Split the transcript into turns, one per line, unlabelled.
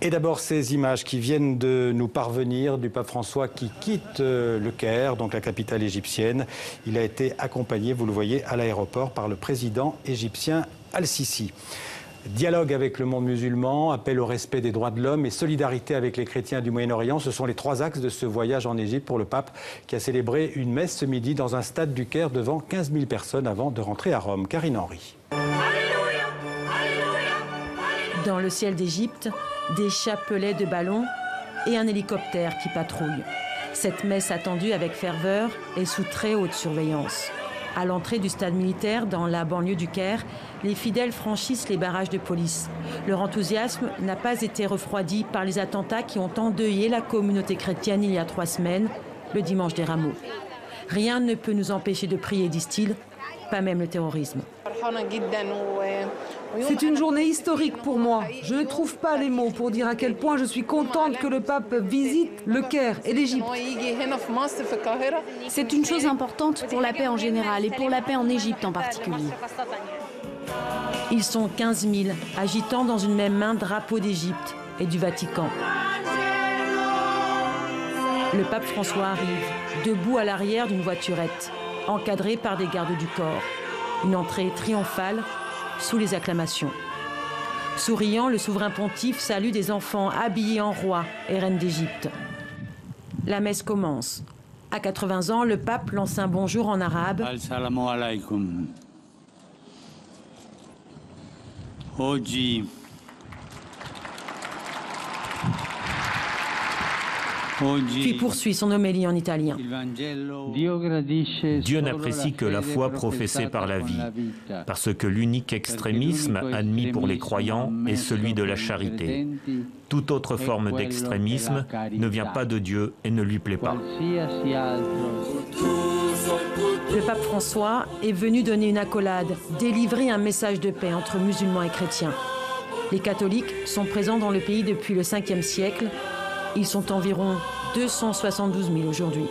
Et d'abord ces images qui viennent de nous parvenir du pape François qui quitte le Caire, donc la capitale égyptienne. Il a été accompagné, vous le voyez, à l'aéroport par le président égyptien Al-Sisi. Dialogue avec le monde musulman, appel au respect des droits de l'homme et solidarité avec les chrétiens du Moyen-Orient, ce sont les trois axes de ce voyage en Égypte pour le pape qui a célébré une messe ce midi dans un stade du Caire devant 15 000 personnes avant de rentrer à Rome. Karine Henry.
Dans le ciel d'Égypte, des chapelets de ballons et un hélicoptère qui patrouille. Cette messe attendue avec ferveur est sous très haute surveillance. À l'entrée du stade militaire, dans la banlieue du Caire, les fidèles franchissent les barrages de police. Leur enthousiasme n'a pas été refroidi par les attentats qui ont endeuillé la communauté chrétienne il y a 3 semaines, le dimanche des Rameaux. Rien ne peut nous empêcher de prier, disent-ils, pas même le terrorisme.
C'est une journée historique pour moi. Je ne trouve pas les mots pour dire à quel point je suis contente que le pape visite le Caire et l'Égypte.
C'est une chose importante pour la paix en général et pour la paix en Égypte en particulier.
Ils sont 15 000, agitant dans une même main drapeau d'Égypte et du Vatican. Le pape François arrive, debout à l'arrière d'une voiturette, encadré par des gardes du corps. Une entrée triomphale sous les acclamations. Souriant, le souverain pontife salue des enfants habillés en roi et reine d'Égypte. La messe commence. À 80 ans, le pape lance un bonjour en arabe.
Assalamu alaikum. Oggi
Puis poursuit son homélie en italien.
Dieu n'apprécie que la foi professée par la vie, parce que l'unique extrémisme admis pour les croyants est celui de la charité. Toute autre forme d'extrémisme ne vient pas de Dieu et ne lui plaît pas.
Le pape François est venu donner une accolade, délivrer un message de paix entre musulmans et chrétiens. Les catholiques sont présents dans le pays depuis le 5e siècle. Ils sont environ 272 000 aujourd'hui.